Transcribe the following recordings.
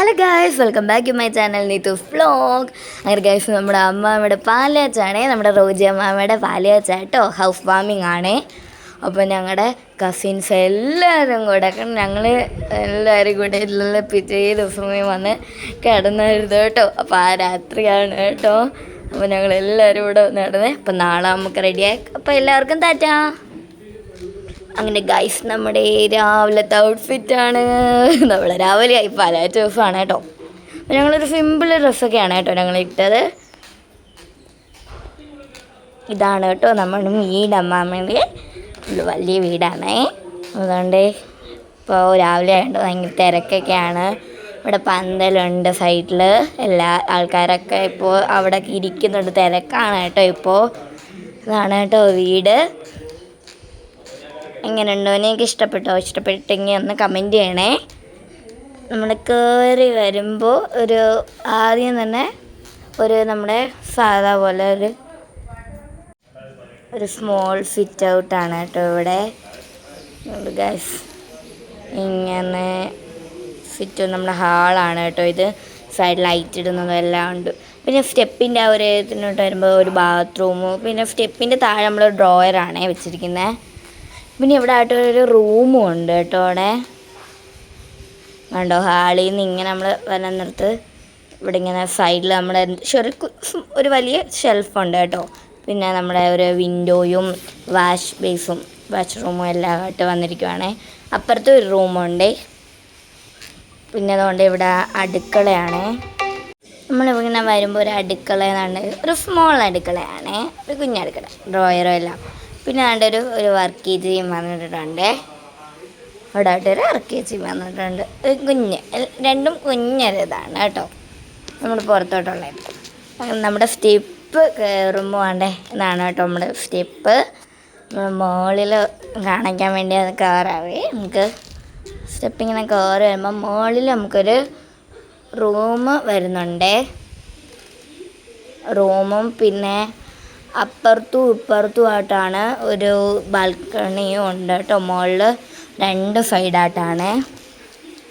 Hello guys, welcome back to my channel Neethu vlog. അങ്ങനെ guys, നമ്മുടെ അമ്മാമ്മയുടെ പാലുകാച്ചാണേ, നമ്മുടെ റോജി അമ്മാമ്മയുടെ പാലുകാച്ചാട്ടോ, ഹൗസ് വാമിങ് ആണേ. അപ്പോൾ ഞങ്ങളുടെ കസിൻസ് എല്ലാവരും കൂടെ, ഞങ്ങൾ എല്ലാവരും കൂടെ എല്ലാ പിറ്റേ ദിവസമേ വന്ന് കിടന്നായിരുന്നു കേട്ടോ. അപ്പോൾ ആ രാത്രിയാണ് കേട്ടോ. അപ്പോൾ ഞങ്ങളെല്ലാവരും കൂടെ നടന്നേ. അപ്പോൾ നാളെ നമുക്ക് റെഡിയായി. അപ്പോൾ എല്ലാവർക്കും ടാറ്റാ. അങ്ങനെ ഗൈസ്, നമ്മുടെ രാവിലത്തെ ഔട്ട്ഫിറ്റാണ്. നമ്മൾ രാവിലെ ആയി പല ദിവസമാണ് കേട്ടോ. അപ്പോൾ ഞങ്ങളൊരു സിമ്പിൾ ഡ്രസ്സൊക്കെയാണ് കേട്ടോ ഞങ്ങൾ ഇട്ടത്. ഇതാണ് കേട്ടോ നമ്മുടെ വീട്. അമ്മാമ്മയുടെ വലിയ വീടാണേ. അതുകൊണ്ട് ഇപ്പോൾ രാവിലെ ആയിട്ട് ഭയങ്കര തിരക്കൊക്കെയാണ്. ഇവിടെ പന്തലുണ്ട് സൈഡിൽ. എല്ലാ ആൾക്കാരൊക്കെ ഇപ്പോൾ അവിടെ ഇരിക്കുന്നുണ്ട്. തിരക്കാണ് കേട്ടോ ഇപ്പോൾ. ഇതാണ് കേട്ടോ വീട്. എങ്ങനെയുണ്ടോ, എനിക്ക് ഇഷ്ടപ്പെട്ടെങ്കിൽ ഒന്ന് കമൻറ്റ് ചെയ്യണേ. നമ്മൾ കയറി വരുമ്പോൾ ആദ്യം തന്നെ നമ്മുടെ സാധാ പോലെ ഒരു സ്മോൾ സിറ്റ് ഔട്ടാണ് കേട്ടോ ഇവിടെ. ഗൈസ്, ഇങ്ങനെ സിറ്റ് നമ്മുടെ ഹാളാണ് കേട്ടോ ഇത്. സൈഡ് ലൈറ്റ് ഇടുന്നതും എല്ലാം ഉണ്ട്. പിന്നെ സ്റ്റെപ്പിൻ്റെ ആ ഒരു ഇതിനോട്ട് വരുമ്പോൾ ഒരു ബാത്റൂമ്. പിന്നെ സ്റ്റെപ്പിൻ്റെ താഴെ നമ്മൾ ഡ്രോയറാണേ വെച്ചിരിക്കുന്നത്. പിന്നെ ഇവിടെ ആയിട്ട് ഒരു റൂമും ഉണ്ട് കേട്ടോ. അവിടെ കണ്ടോ, ഹാളിൽ നിന്ന് ഇങ്ങനെ നമ്മൾ വരുന്നിടത്ത് ഇവിടെ ഇങ്ങനെ സൈഡിൽ നമ്മുടെ ഒരു വലിയ ഷെൽഫുണ്ട് കേട്ടോ. പിന്നെ നമ്മുടെ ഒരു വിൻഡോയും വാഷ് റൂമും എല്ലാം ആയിട്ട് വന്നിരിക്കുവാണേ. അപ്പുറത്ത് ഒരു റൂമുണ്ട്. പിന്നെ അതുകൊണ്ട് ഇവിടെ അടുക്കളയാണേ. നമ്മളിങ്ങനെ വരുമ്പോൾ ഒരു അടുക്കളയെന്നാണ്, ഒരു സ്മോൾ അടുക്കളയാണേ, ഒരു കുഞ്ഞടുക്കള, ഡ്രോയറും എല്ലാം. പിന്നെ അതിൻ്റെ ഒരു വർക്ക് ചെയ്യും വന്നിട്ടുണ്ട്. അവിടെ ആയിട്ടൊരു വർക്ക് ചെയ്യും വന്നിട്ടുണ്ട്. രണ്ടും കുഞ്ഞൊരിതാണ് കേട്ടോ. നമ്മൾ പുറത്തോട്ടുള്ളത് നമ്മുടെ സ്റ്റെപ്പ് കയറുമ്പോൾ വേണ്ടേ ഇതാണ് കേട്ടോ നമ്മുടെ സ്റ്റെപ്പ്. മുകളിൽ കാണിക്കാൻ വേണ്ടി അത് കയറാവേ. നമുക്ക് സ്റ്റെപ്പിങ്ങനെ കയറി വരുമ്പോൾ മുകളിൽ നമുക്കൊരു റൂം വരുന്നുണ്ടേ. റൂമും പിന്നെ അപ്പുറത്തും ഇപ്പുറത്തുമായിട്ടാണ് ഒരു ബാൽക്കണിയും ഉണ്ട് കേട്ടോ. മുകളിൽ രണ്ട് സൈഡായിട്ടാണ്.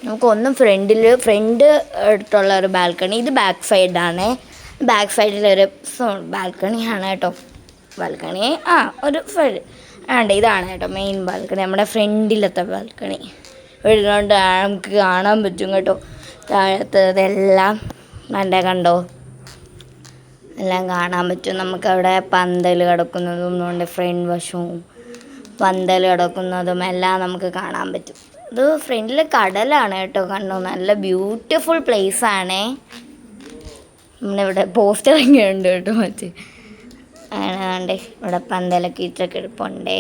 നമുക്കൊന്നും ഫ്രണ്ട് അടുത്തുള്ള ഒരു ബാൽക്കണി, ഇത് ബാക്ക് സൈഡാണ്. ബാക്ക് സൈഡിലൊരു ബാൽക്കണിയാണ് കേട്ടോ. ബാൽക്കണി ഒരു സൈഡ് ഇതാണ് കേട്ടോ മെയിൻ ബാൽക്കണി, നമ്മുടെ ഫ്രണ്ടിലത്തെ ബാൽക്കണി. ഇവിടുന്നോണ്ട് നമുക്ക് കാണാൻ പറ്റും കേട്ടോ താഴത്തതെല്ലാം. കണ്ടോ, എല്ലാം കാണാൻ പറ്റും. നമുക്കവിടെ പന്തൽ കിടക്കുന്നതും നമ്മുടെ ഫ്രണ്ട് വശവും പന്തൽ കിടക്കുന്നതും എല്ലാം നമുക്ക് കാണാൻ പറ്റും. ഇത് ഫ്രണ്ടിൽ കടലാണ് കേട്ടോ. കണ്ടോ, നല്ല ബ്യൂട്ടിഫുൾ പ്ലേസാണേ. നമ്മളിവിടെ പോസ്റ്ററൊക്കെ ഉണ്ട് കേട്ടോ. അങ്ങനെ ഇവിടെ പന്തലൊക്കെ ഇട്ടൊക്കെ എടുപ്പുണ്ടേ.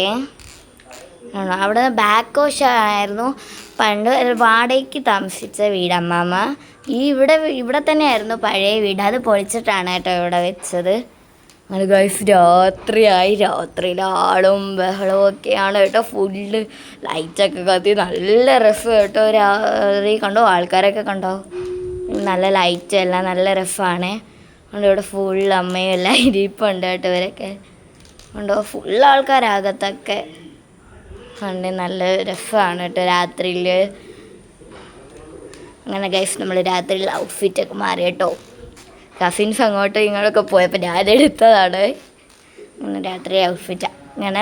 അവിടെ ബാക്ക് വശമായിരുന്നു പണ്ട് വാടകയ്ക്ക് താമസിച്ച വീട് അമ്മാമ്മ. ഇവിടെ തന്നെയായിരുന്നു പഴയ വീട്. അത് പൊളിച്ചിട്ടാണ് കേട്ടോ ഇവിടെ വെച്ചത്. അത് ഗൈസ്, രാത്രിയിൽ ആളും ബഹളവും ഒക്കെയാണ് കേട്ടോ. ഫുള്ള് ലൈറ്റൊക്കെ കത്തി നല്ല രസം കേട്ടോ. രാത്രി കണ്ടോ, ആൾക്കാരൊക്കെ കണ്ടോ, നല്ല ലൈറ്റ് എല്ലാം നല്ല രസമാണ്. അതുകൊണ്ട് ഇവിടെ ഫുൾ അമ്മയും എല്ലാം ഇരിപ്പുണ്ട് കേട്ടോ. ഇവരൊക്കെ കണ്ടോ, ഫുൾ ആൾക്കാരകത്തൊക്കെ കണ്ട് നല്ല രസമാണ് കേട്ടോ രാത്രിയിൽ. അങ്ങനെ ഗൈസ്, നമ്മൾ രാത്രിയിൽ ഔട്ട്ഫിറ്റൊക്കെ മാറി കേട്ടോ. കസിൻസ് അങ്ങോട്ടും ഇങ്ങോട്ടൊക്കെ പോയപ്പോൾ ഞാൻ എടുത്തതാണ്. അങ്ങനെ രാത്രി ഔട്ട്ഫിറ്റാണ്. അങ്ങനെ